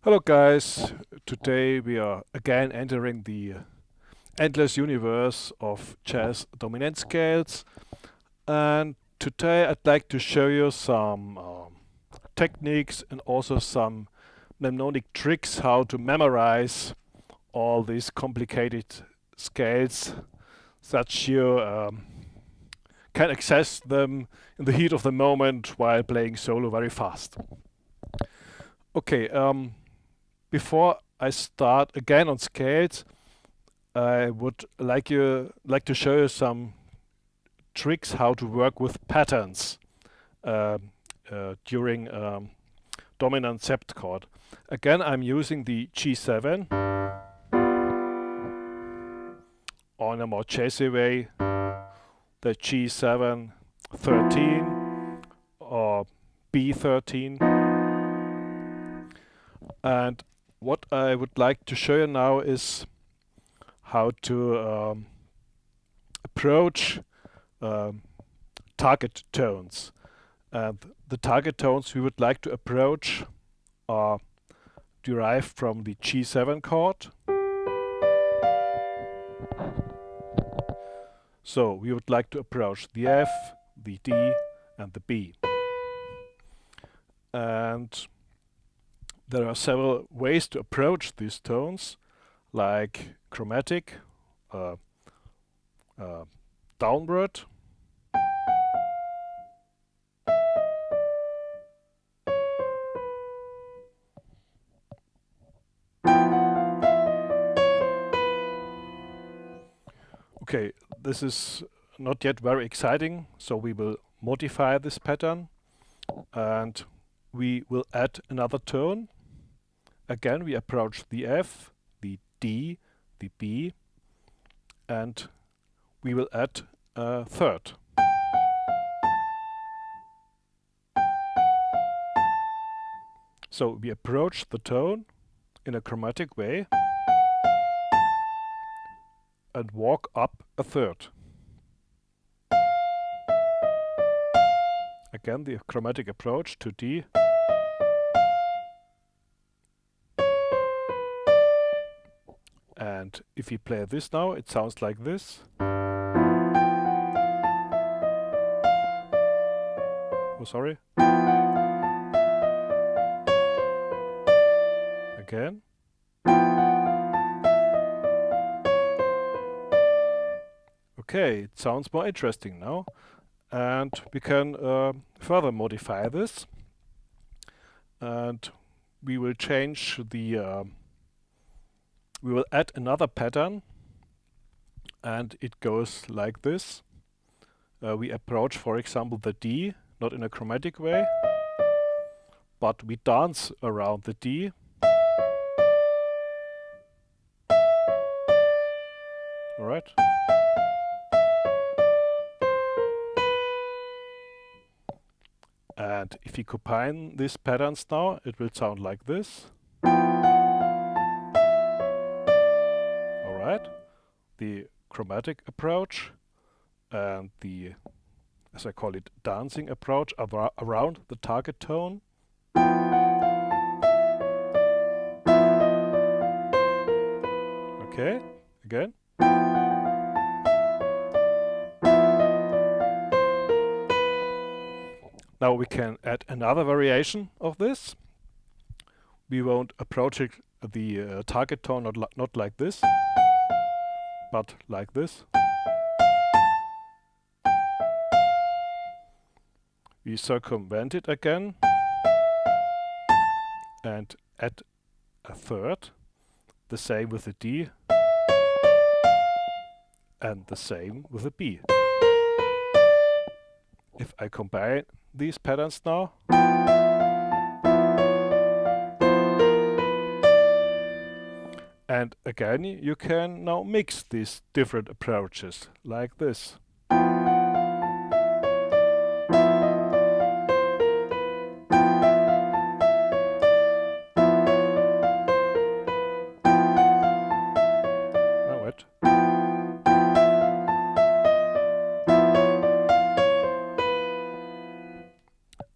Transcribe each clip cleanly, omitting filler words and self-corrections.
Hello guys, today we are again entering the endless universe of jazz dominant scales, and today I'd like to show you some techniques and also some mnemonic tricks how to memorize all these complicated scales such you can access them in the heat of the moment while playing solo very fast. Okay, before I start again on scales, I would like to show you some tricks how to work with patterns during dominant sept chord. Again, I'm using the G7 or in a more jazzy way, the G7 13 or B13. And what I would like to show you now is how to approach target tones. And the target tones we would like to approach are derived from the G7 chord. So we would like to approach the F, the D, and the B. And there are several ways to approach these tones, like chromatic, downward, okay, this is not yet very exciting, so we will modify this pattern and we will add another tone. Again, we approach the F, the D, the B, and we will add a third. So we approach the tone in a chromatic way and walk up a third. Again, the chromatic approach to D. And if we play this now, it sounds like this. Oh, sorry. Again. Okay, it sounds more interesting now. And we can further modify this. And we will change the we will add another pattern, and it goes like this. We approach, for example, the D, not in a chromatic way, but we dance around the D. All right. And if we combine these patterns now, it will sound like this. Right, the chromatic approach and the, as I call it, dancing approach around the target tone. Okay, again. Now we can add another variation of this. We won't approach it, the target tone not like this, but like this. We circumvent it again and add a third, the same with the D and the same with the B. If I combine these patterns now, and again, you can now mix these different approaches like this. Now wait.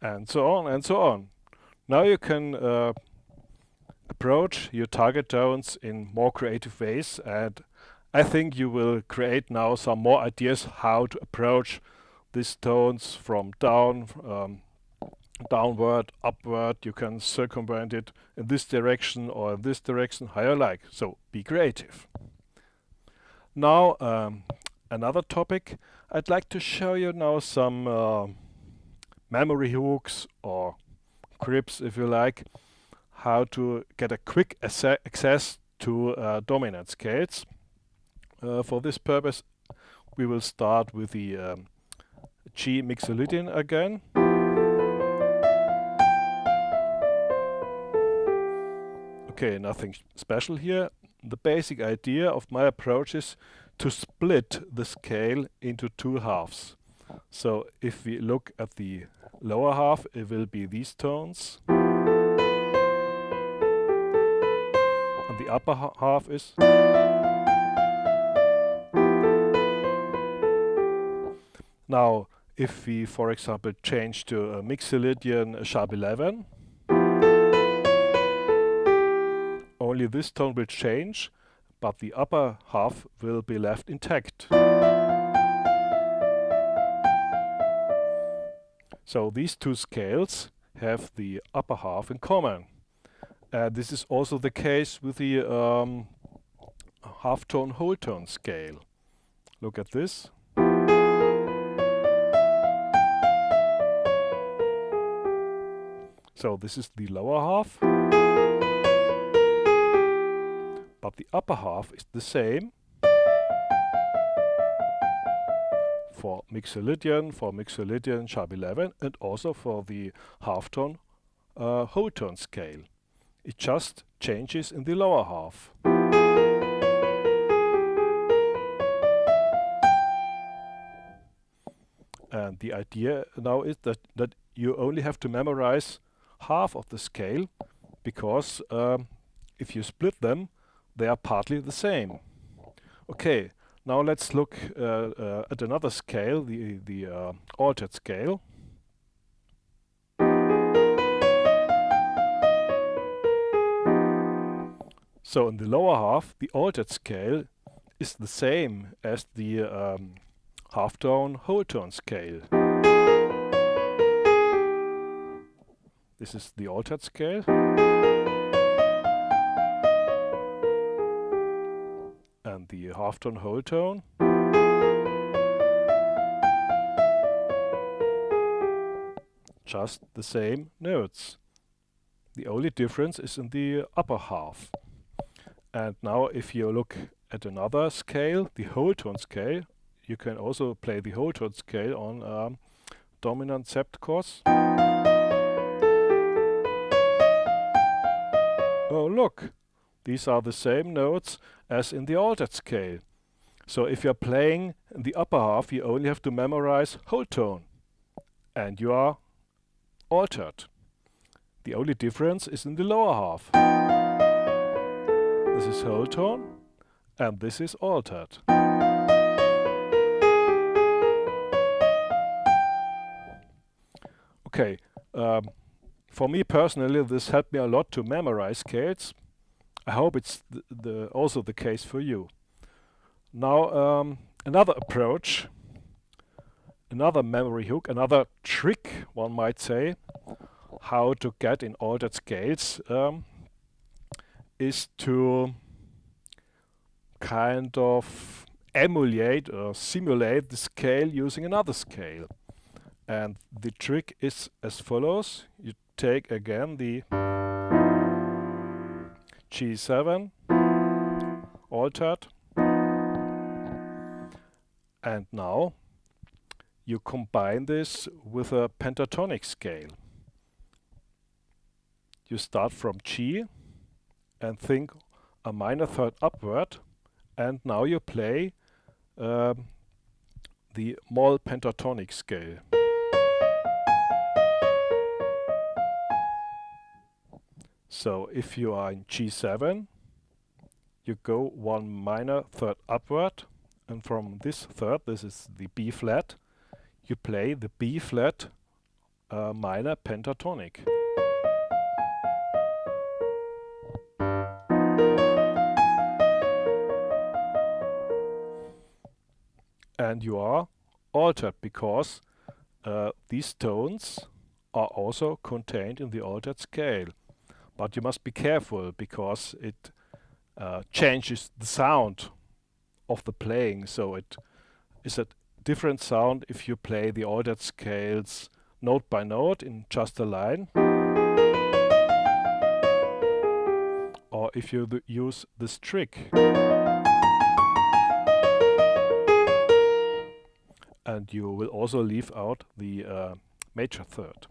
And so on and so on. Now you can approach your target tones in more creative ways, and I think you will create now some more ideas how to approach these tones from downward, upward. You can circumvent it in this direction or in this direction, how you like. So be creative. Now another topic. I'd like to show you now some memory hooks or grips, if you like, how to get a quick access to dominant scales. For this purpose, we will start with the G Mixolydian again. Okay, nothing special here. The basic idea of my approach is to split the scale into two halves. So if we look at the lower half, it will be these tones. And the upper half is. Now, if we, for example, change to a Mixolydian sharp 11, only this tone will change, but the upper half will be left intact. So these two scales have the upper half in common. This is also the case with the half-tone whole tone scale. Look at this. So this is the lower half, but the upper half is the same for Mixolydian sharp 11, and also for the half-tone whole tone scale. It just changes in the lower half. And the idea now is that you only have to memorize half of the scale, because if you split them, they are partly the same. Okay, now let's look at another scale, the altered scale. So in the lower half, the altered scale is the same as the half-tone whole tone scale. This is the altered scale. And the half-tone whole tone. Just the same notes. The only difference is in the upper half. And now if you look at another scale, the whole tone scale, you can also play the whole tone scale on dominant sept chords. Oh look, these are the same notes as in the altered scale. So if you're playing in the upper half, you only have to memorize whole tone, and you are altered. The only difference is in the lower half. This is whole tone, and this is altered. Okay, for me personally, this helped me a lot to memorize scales. I hope it's also the case for you. Now, another approach, another memory hook, another trick, one might say, how to get in altered scales is to kind of emulate or simulate the scale using another scale. And the trick is as follows. You take again the G7 altered, and now you combine this with a pentatonic scale. You start from G and think a minor third upward, and now you play the moll pentatonic scale. So if you are in G7, you go one minor third upward, and from this third, this is the B flat, you play the B flat minor pentatonic. and you are altered because these tones are also contained in the altered scale. But you must be careful because it changes the sound of the playing, so it is a different sound if you play the altered scales note by note in just a line, or if you use this trick. And you will also leave out the major third.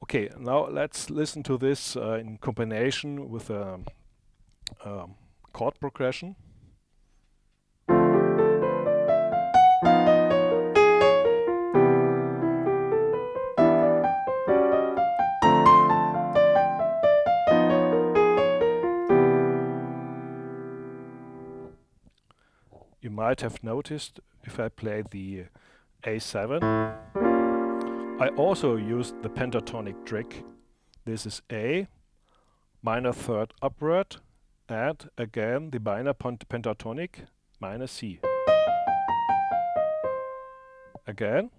Okay, now let's listen to this in combination with a chord progression. You might have noticed if I play the A7, I also used the pentatonic trick. This is A, minor third upward, and again the minor pentatonic, minor C. Again.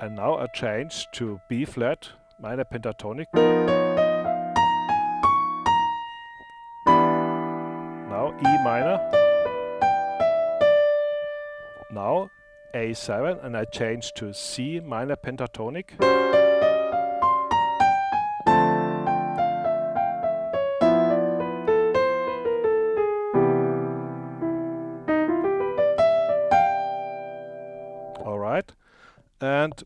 And now I change to B flat, minor pentatonic. Now E minor. Now A7 and I change to C minor pentatonic. Alright, and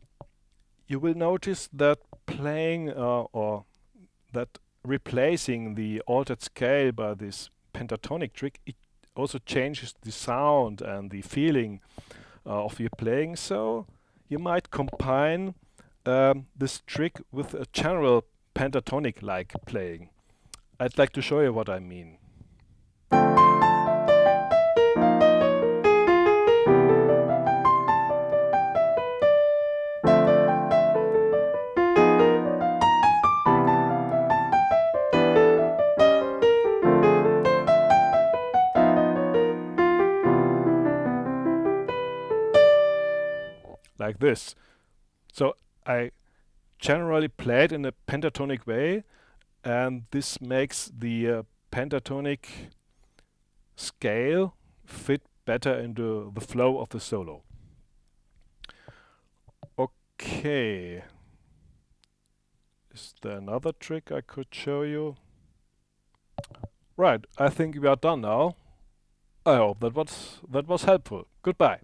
you will notice that playing or that replacing the altered scale by this pentatonic trick, it also changes the sound and the feeling of your playing. So you might combine this trick with a general pentatonic-like playing. I'd like to show you what I mean. Like this. So I generally play it in a pentatonic way, and this makes the pentatonic scale fit better into the flow of the solo. Okay. Is there another trick I could show you? Right, I think we are done now. I hope that was helpful. Goodbye.